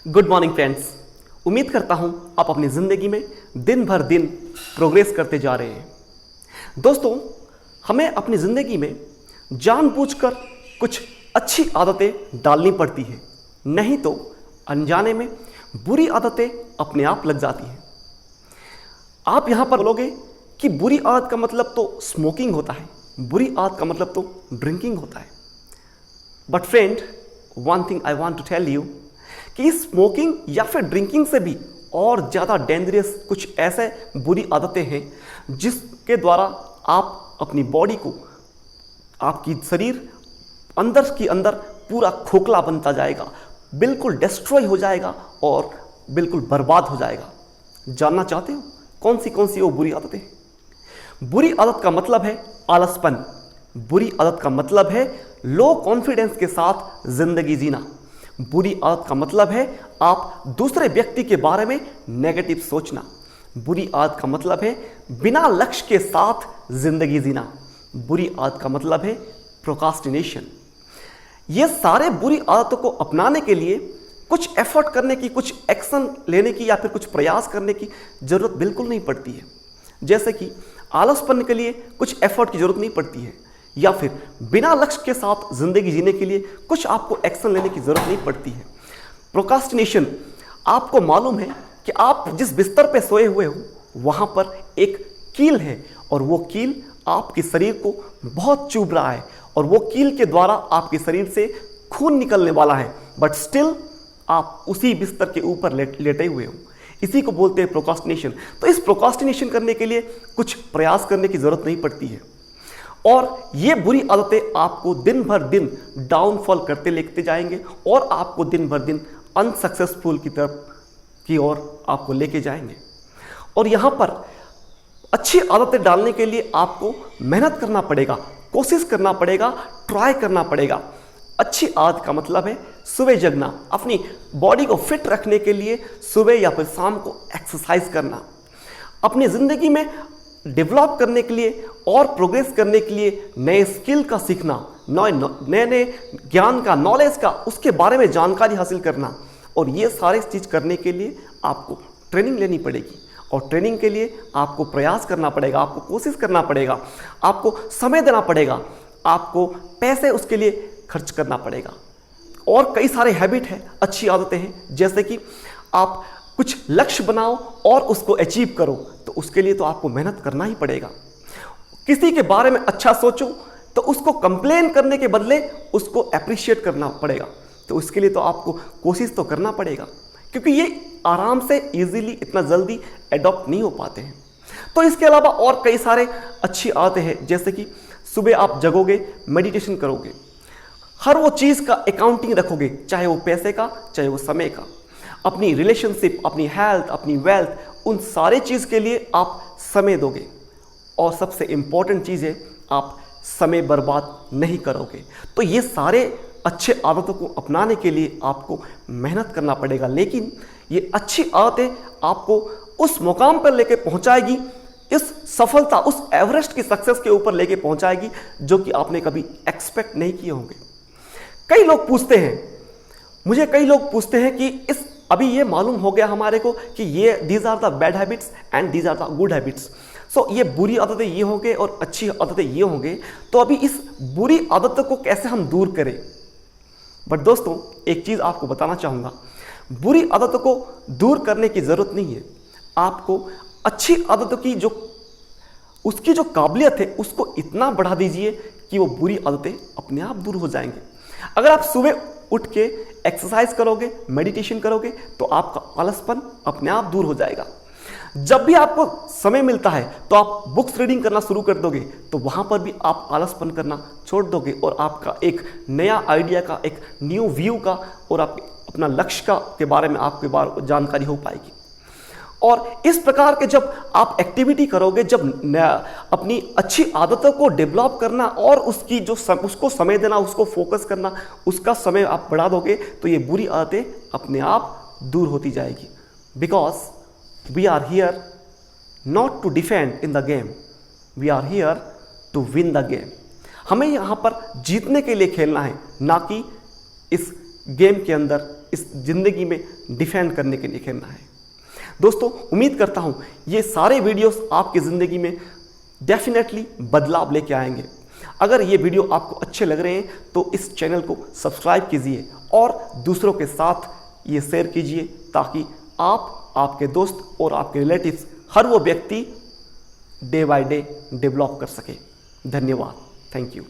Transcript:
Good morning friends. उम्मीद करता हूं आप अपनी ज़िंदगी में दिन भर दिन प्रोग्रेस करते जा रहे हैं। दोस्तों, हमें अपनी ज़िंदगी में जानबूझकर कुछ अच्छी आदतें डालनी पड़ती है, नहीं तो अनजाने में बुरी आदतें अपने आप लग जाती हैं। आप यहाँ पर बोलोगे कि बुरी आदत का मतलब तो स्मोकिंग होता है, बुरी आदत का मतलब तो ड्रिंकिंग होता है। But friend, one thing I want to tell you कि स्मोकिंग या फिर ड्रिंकिंग से भी और ज़्यादा डेंजरस कुछ ऐसे बुरी आदतें हैं जिसके द्वारा आप अपनी बॉडी को, आपकी शरीर अंदर की अंदर पूरा खोखला बनता जाएगा, बिल्कुल डिस्ट्रॉय हो जाएगा और बिल्कुल बर्बाद हो जाएगा। जानना चाहते हो कौन सी वो बुरी आदतें हैं? बुरी आदत का मतलब है आलसपन। बुरी आदत का मतलब है लो कॉन्फिडेंस के साथ जिंदगी जीना। बुरी आदत का मतलब है आप दूसरे व्यक्ति के बारे में नेगेटिव सोचना। बुरी आदत का मतलब है बिना लक्ष्य के साथ जिंदगी जीना। बुरी आदत का मतलब है प्रोक्रास्टिनेशन। ये सारे बुरी आदतों को अपनाने के लिए कुछ एफर्ट करने की, कुछ एक्शन लेने की या फिर कुछ प्रयास करने की जरूरत बिल्कुल नहीं पड़ती है। जैसे कि आलसपन के लिए कुछ एफर्ट की जरूरत नहीं पड़ती है, या फिर बिना लक्ष्य के साथ जिंदगी जीने के लिए कुछ आपको एक्शन लेने की जरूरत नहीं पड़ती है। प्रोक्रास्टिनेशन, आपको मालूम है कि आप जिस बिस्तर पे सोए हुए हो वहां पर एक कील है और वो कील आपके शरीर को बहुत चुभ रहा है और वो कील के द्वारा आपके शरीर से खून निकलने वाला है, बट स्टिल आप उसी बिस्तर के ऊपर लेटे हुए हो। इसी को बोलते हैं प्रोक्रास्टिनेशन। तो इस प्रोक्रास्टिनेशन करने के लिए कुछ प्रयास करने की जरूरत नहीं पड़ती है और ये बुरी आदतें आपको दिन भर दिन डाउनफॉल करते लेते जाएंगे और आपको दिन भर दिन अनसक्सेसफुल की ओर आपको लेके जाएंगे। और यहाँ पर अच्छी आदतें डालने के लिए आपको मेहनत करना पड़ेगा, कोशिश करना पड़ेगा, ट्राई करना पड़ेगा। अच्छी आदत का मतलब है सुबह जगना, अपनी बॉडी को फिट रखने के लिए सुबह या फिर शाम को एक्सरसाइज करना, अपनी ज़िंदगी में डेवलप करने के लिए और प्रोग्रेस करने के लिए नए स्किल का सीखना, नए ज्ञान का, नॉलेज का, उसके बारे में जानकारी हासिल करना। और ये सारे चीज़ करने के लिए आपको ट्रेनिंग लेनी पड़ेगी और ट्रेनिंग के लिए आपको प्रयास करना पड़ेगा, आपको कोशिश करना पड़ेगा, आपको समय देना पड़ेगा, आपको पैसे उसके लिए खर्च करना पड़ेगा। और कई सारे हैबिट हैं, अच्छी आदतें हैं, जैसे कि आप कुछ लक्ष्य बनाओ और उसको अचीव करो, तो उसके लिए तो आपको मेहनत करना ही पड़ेगा। किसी के बारे में अच्छा सोचो तो उसको कंप्लेन करने के बदले उसको अप्रिशिएट करना पड़ेगा, तो उसके लिए तो आपको कोशिश तो करना पड़ेगा, क्योंकि ये आराम से इजीली इतना जल्दी एडॉप्ट नहीं हो पाते हैं। तो इसके अलावा और कई सारे अच्छी आदतें हैं, जैसे कि सुबह आप जगोगे, मेडिटेशन करोगे, हर वो चीज़ का अकाउंटिंग रखोगे, चाहे वो पैसे का, चाहे वो समय का, अपनी रिलेशनशिप, अपनी हेल्थ, अपनी वेल्थ, उन सारे चीज़ के लिए आप समय दोगे। और सबसे इम्पॉर्टेंट चीज़ है, आप समय बर्बाद नहीं करोगे। तो ये सारे अच्छे आदतों को अपनाने के लिए आपको मेहनत करना पड़ेगा, लेकिन ये अच्छी आदतें आपको उस मुकाम पर लेके पहुंचाएगी, इस सफलता, उस एवरेस्ट की सक्सेस के ऊपर लेके पहुंचाएगी जो कि आपने कभी एक्सपेक्ट नहीं किए होंगे। कई लोग पूछते हैं कि अभी ये मालूम हो गया हमारे को कि ये these are the bad habits and these are the good habits. So ये बुरी आदतें ये होंगे और अच्छी आदतें ये होंगे, तो अभी इस बुरी आदतों को कैसे हम दूर करें? बट दोस्तों, एक चीज़ आपको बताना चाहूँगा, बुरी आदतों को दूर करने की ज़रूरत नहीं है। आपको अच्छी आदतों की उसकी जो काबिलियत है उसको इतना बढ़ा दीजिए कि वो बुरी आदतें अपने आप दूर हो जाएंगे। अगर आप सुबह उठ के एक्सरसाइज करोगे, मेडिटेशन करोगे, तो आपका आलसपन अपने आप दूर हो जाएगा। जब भी आपको समय मिलता है तो आप बुक्स रीडिंग करना शुरू कर दोगे, तो वहाँ पर भी आप आलसपन करना छोड़ दोगे और आपका एक नया आइडिया का, एक न्यू व्यू का और अपना लक्ष्य के बारे में आपके बारे जानकारी हो पाएगी। और इस प्रकार के जब आप एक्टिविटी करोगे, जब अपनी अच्छी आदतों को डेवलप करना और उसकी उसको समय देना, उसको फोकस करना, उसका समय आप बढ़ा दोगे, तो ये बुरी आदतें अपने आप दूर होती जाएगी। Because we are here not to defend in the game, we are here to win the game. हमें यहाँ पर जीतने के लिए खेलना है, ना कि इस गेम के अंदर इस ज़िंदगी में डिफेंड करने के लिए खेलना है। दोस्तों, उम्मीद करता हूँ ये सारे वीडियोस आपकी ज़िंदगी में डेफिनेटली बदलाव लेके आएंगे। अगर ये वीडियो आपको अच्छे लग रहे हैं तो इस चैनल को सब्सक्राइब कीजिए और दूसरों के साथ ये शेयर कीजिए, ताकि आप, आपके दोस्त और आपके रिलेटिव्स, हर वो व्यक्ति डे बाय डे डेवलप कर सके। धन्यवाद। Thank you.